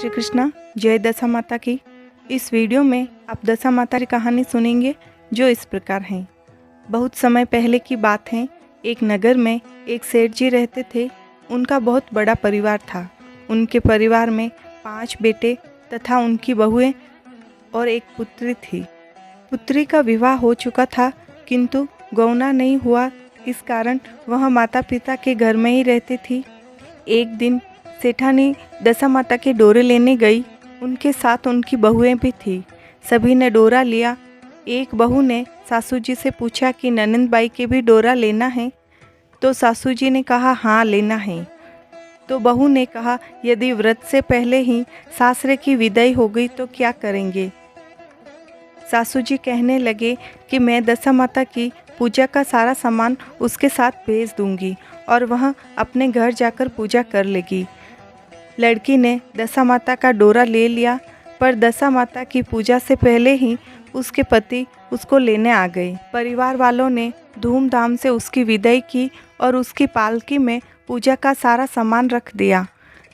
श्री कृष्णा। जय दशा माता की। इस वीडियो में आप दशा माता की कहानी सुनेंगे जो इस प्रकार है। बहुत समय पहले की बात है। एक नगर में एक सेठ जी रहते थे। उनका बहुत बड़ा परिवार था। उनके परिवार में 5 बेटे तथा उनकी बहुएं और एक पुत्री थी। पुत्री का विवाह हो चुका था किंतु गौना नहीं हुआ, इस कारण वह माता पिता के घर में ही रहती थी। एक दिन सेठानी दशा माता के डोरे लेने गई। उनके साथ उनकी बहुएं भी थी। सभी ने डोरा लिया। एक बहू ने सासू जी से पूछा कि ननंद बाई के भी डोरा लेना है, तो सासू जी ने कहा हाँ लेना है। तो बहू ने कहा यदि व्रत से पहले ही सासरे की विदाई हो गई तो क्या करेंगे। सासू जी कहने लगे कि मैं दशा माता की पूजा का सारा सामान उसके साथ भेज दूंगी और वह अपने घर जाकर पूजा कर लेगी। लड़की ने दशा माता का डोरा ले लिया, पर दशा माता की पूजा से पहले ही उसके पति उसको लेने आ गए। परिवार वालों ने धूमधाम से उसकी विदाई की और उसकी पालकी में पूजा का सारा सामान रख दिया।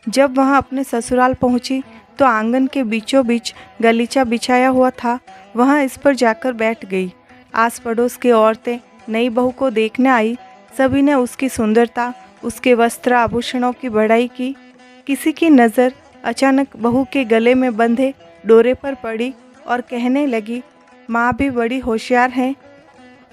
जब वह अपने ससुराल पहुंची तो आंगन के बीचों बीच गलीचा बिछाया हुआ था। वह इस पर जाकर बैठ गई। आस पड़ोस की औरतें नई बहू को देखने आई। सभी ने उसकी सुंदरता, उसके वस्त्र आभूषणों की बढ़ाई की। किसी की नज़र अचानक बहू के गले में बंधे डोरे पर पड़ी और कहने लगी, माँ भी बड़ी होशियार है,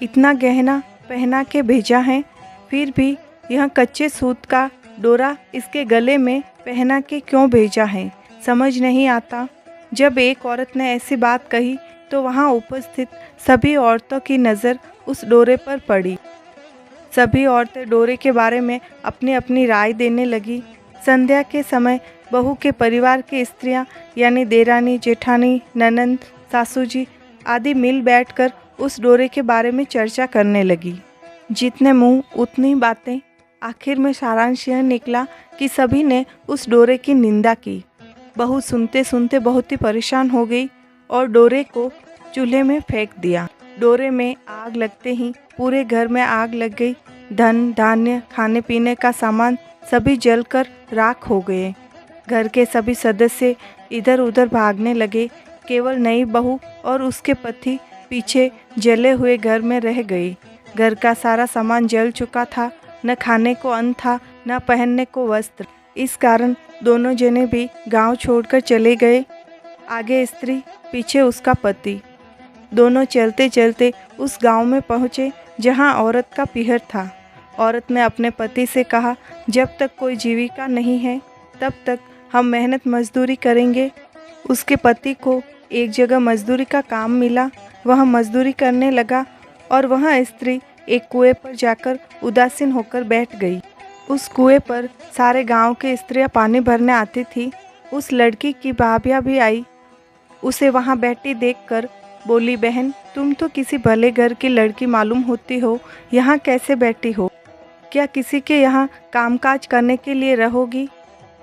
इतना गहना पहना के भेजा है, फिर भी यह कच्चे सूत का डोरा इसके गले में पहना के क्यों भेजा है, समझ नहीं आता। जब एक औरत ने ऐसी बात कही तो वहाँ उपस्थित सभी औरतों की नज़र उस डोरे पर पड़ी। सभी औरतें डोरे के बारे में अपनी अपनी राय देने लगी। संध्या के समय बहू के परिवार की स्त्रियां यानी देरानी, जेठानी, ननंद, सासू जी आदि मिल बैठकर उस डोरे के बारे में चर्चा करने लगी। जितने मुंह उतनी बातें। आखिर में सारांश यह निकला कि सभी ने उस डोरे की निंदा की। बहू सुनते सुनते बहुत ही परेशान हो गई और डोरे को चूल्हे में फेंक दिया। डोरे में आग लगते ही पूरे घर में आग लग गई। धन धान्य, खाने पीने का सामान सभी जलकर राख हो गए। घर के सभी सदस्य इधर उधर भागने लगे। केवल नई बहू और उसके पति पीछे जले हुए घर में रह गए। घर का सारा सामान जल चुका था। न खाने को अन्न था, न पहनने को वस्त्र। इस कारण दोनों जने भी गांव छोड़कर चले गए। आगे स्त्री, पीछे उसका पति। दोनों चलते चलते उस गांव में पहुँचे जहां औरत का पीहर था। औरत ने अपने पति से कहा, जब तक कोई जीविका नहीं है तब तक हम मेहनत मजदूरी करेंगे। उसके पति को एक जगह मजदूरी का काम मिला। वह मजदूरी करने लगा और वह स्त्री एक कुएं पर जाकर उदासीन होकर बैठ गई। उस कुएं पर सारे गांव के स्त्रियां पानी भरने आती थी। उस लड़की की भाभियां भी आई। उसे वहां बैठी देखकर बोली, बहन तुम तो किसी भले घर की लड़की मालूम होती हो, यहाँ कैसे बैठी हो? क्या किसी के यहाँ कामकाज करने के लिए रहोगी?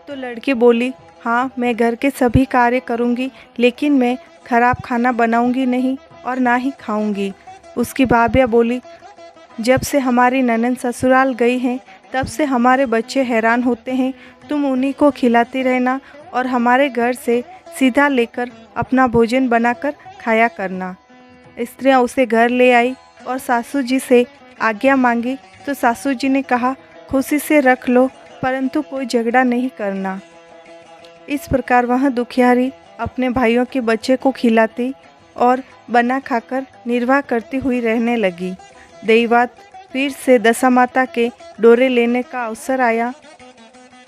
तो लड़की बोली, हाँ मैं घर के सभी कार्य करूँगी, लेकिन मैं खराब खाना बनाऊँगी नहीं और ना ही खाऊँगी। उसकी भाभियाँ बोली, जब से हमारी ननंद ससुराल गई हैं तब से हमारे बच्चे हैरान होते हैं, तुम उन्हीं को खिलाती रहना और हमारे घर से सीधा लेकर अपना भोजन बनाकर खाया करना। स्त्रियाँ उसे घर ले आई और सासू जी से आज्ञा मांगी तो सासू जी ने कहा, खुशी से रख लो, परंतु कोई झगड़ा नहीं करना। इस प्रकार वह दुखियारी अपने भाइयों के बच्चे को खिलाती और बना खाकर निर्वाह करती हुई रहने लगी। दैवात फिर से दशा माता के डोरे लेने का अवसर आया।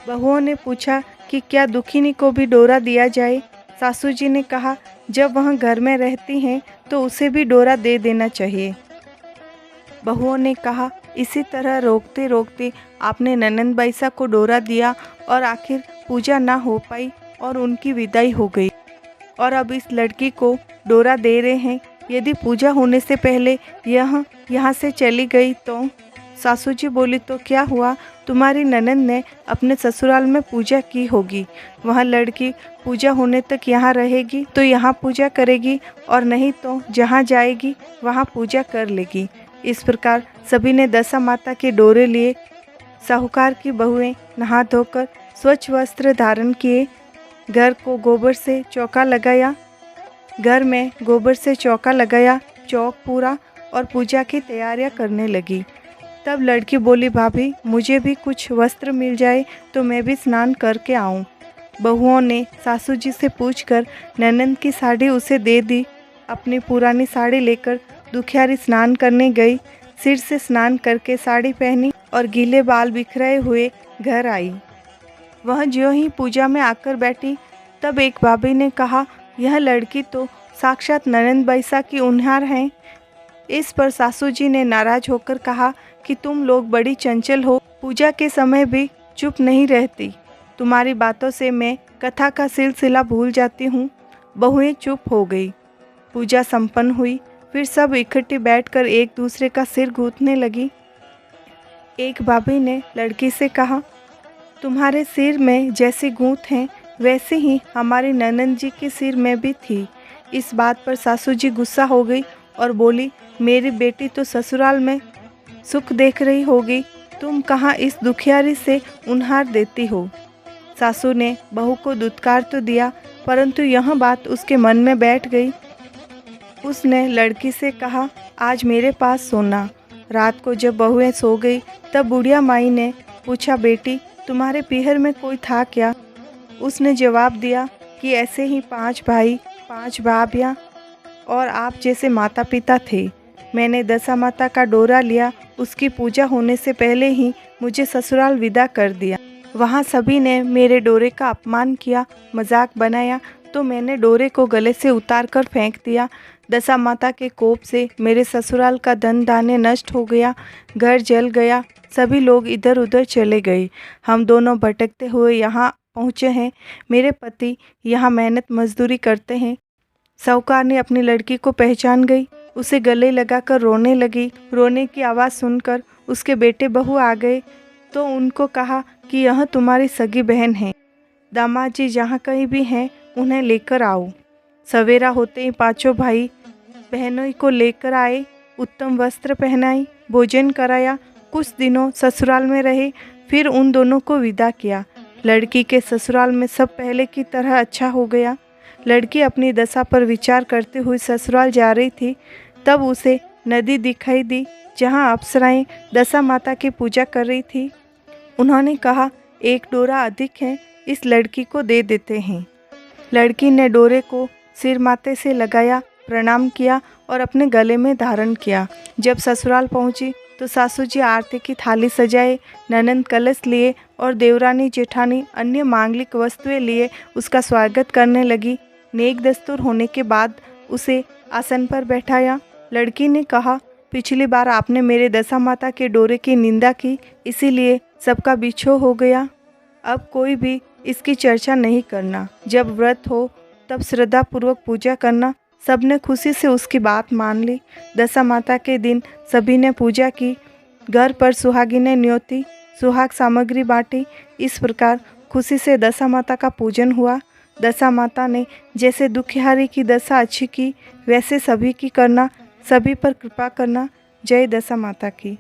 बहुओं ने पूछा कि क्या दुखिनी को भी डोरा दिया जाए। सासू जी ने कहा, जब वह घर में रहती हैं तो उसे भी डोरा दे देना चाहिए। बहुओं ने कहा, इसी तरह रोकते रोकते आपने ननंद बाईसा को डोरा दिया और आखिर पूजा ना हो पाई और उनकी विदाई हो गई। और अब इस लड़की को डोरा दे रहे हैं। यदि पूजा होने से पहले यह यहाँ से चली गई तो? सासू जी बोली, तो क्या हुआ, तुम्हारी ननंद ने अपने ससुराल में पूजा की होगी। वह लड़की पूजा होने तक यहाँ रहेगी तो यहाँ पूजा करेगी और नहीं तो जहाँ जाएगी वहाँ पूजा कर लेगी। इस प्रकार सभी ने दशा माता के डोरे लिए। साहूकार की बहुएं नहा धोकर स्वच्छ वस्त्र धारण किए घर को गोबर से चौका लगाया। घर में गोबर से चौका लगाया, चौक पूरा और पूजा की तैयारियां करने लगी। तब लड़की बोली, भाभी मुझे भी कुछ वस्त्र मिल जाए तो मैं भी स्नान करके आऊं। बहुओं ने सासू जी से पूछकर ननंद की साड़ी उसे दे दी। अपनी पुरानी साड़ी लेकर दुखियारी स्नान करने गई। सिर से स्नान करके साड़ी पहनी और गीले बाल बिखरे हुए घर आई। वह ज्यों ही पूजा में आकर बैठी, तब एक भाभी ने कहा, यह लड़की तो साक्षात ननंद बैसा की उन्हार है। इस पर सासू जी ने नाराज होकर कहा कि तुम लोग बड़ी चंचल हो, पूजा के समय भी चुप नहीं रहती। तुम्हारी बातों से मैं कथा का सिलसिला भूल जाती हूँ। बहुएं चुप हो गई। पूजा संपन्न हुई। फिर सब इकट्ठी बैठकर एक दूसरे का सिर गूंथने लगी। एक भाभी ने लड़की से कहा, तुम्हारे सिर में जैसी गूंथ है वैसे ही हमारी ननंद जी के सिर में भी थी। इस बात पर सासू जी गुस्सा हो गई और बोली, मेरी बेटी तो ससुराल में सुख देख रही होगी, तुम कहाँ इस दुखियारी से उन्हार देती हो। सासू ने बहू को दुत्कार तो दिया, परंतु यह बात उसके मन में बैठ गई। उसने लड़की से कहा, आज मेरे पास सोना। रात को जब बहुएं सो गई तब बुढ़िया माई ने पूछा, बेटी तुम्हारे पीहर में कोई था क्या? उसने जवाब दिया कि ऐसे ही 5 भाई 5 भाभियाँ और आप जैसे माता पिता थे। मैंने दशा माता का डोरा लिया, उसकी पूजा होने से पहले ही मुझे ससुराल विदा कर दिया। वहाँ सभी ने मेरे डोरे का अपमान किया, मजाक बनाया, तो मैंने डोरे को गले से उतार कर फेंक दिया। दशा माता के कोप से मेरे ससुराल का धन धान्य नष्ट हो गया, घर जल गया, सभी लोग इधर उधर चले गए। हम दोनों भटकते हुए यहाँ पहुँचे हैं। मेरे पति यहाँ मेहनत मजदूरी करते हैं। साहूकार ने अपनी लड़की को पहचान गई, उसे गले लगाकर रोने लगी। रोने की आवाज़ सुनकर उसके बेटे बहू आ गए तो उनको कहा कि यह तुम्हारी सगी बहन है, दामाद जी जहाँ कहीं भी हैं उन्हें लेकर आओ। सवेरा होते ही 5 भाई बहनों को लेकर आए, उत्तम वस्त्र पहनाई, भोजन कराया। कुछ दिनों ससुराल में रहे, फिर उन दोनों को विदा किया। लड़की के ससुराल में सब पहले की तरह अच्छा हो गया। लड़की अपनी दशा पर विचार करते हुए ससुराल जा रही थी, तब उसे नदी दिखाई दी जहाँ अप्सराएं दशा माता की पूजा कर रही थी। उन्होंने कहा, एक डोरा अधिक है, इस लड़की को दे देते हैं। लड़की ने डोरे को सिर माथे से लगाया, प्रणाम किया और अपने गले में धारण किया। जब ससुराल पहुंची तो सासू जी आरती की थाली सजाए, ननंद कलश लिए और देवरानी जेठानी अन्य मांगलिक वस्तुएं लिए उसका स्वागत करने लगी। नेक दस्तूर होने के बाद उसे आसन पर बैठाया। लड़की ने कहा, पिछली बार आपने मेरे दशा माता के डोरे की निंदा की, इसीलिए सबका बिछो हो गया। अब कोई भी इसकी चर्चा नहीं करना। जब व्रत हो तब श्रद्धापूर्वक पूजा करना। सबने खुशी से उसकी बात मान ली। दशा माता के दिन सभी ने पूजा की। घर पर सुहागी ने न्योती, सुहाग सामग्री बांटी। इस प्रकार खुशी से दशा माता का पूजन हुआ। दशा माता ने जैसे दुखियारी की दशा अच्छी की, वैसे सभी की करना, सभी पर कृपा करना। जय दशा माता की।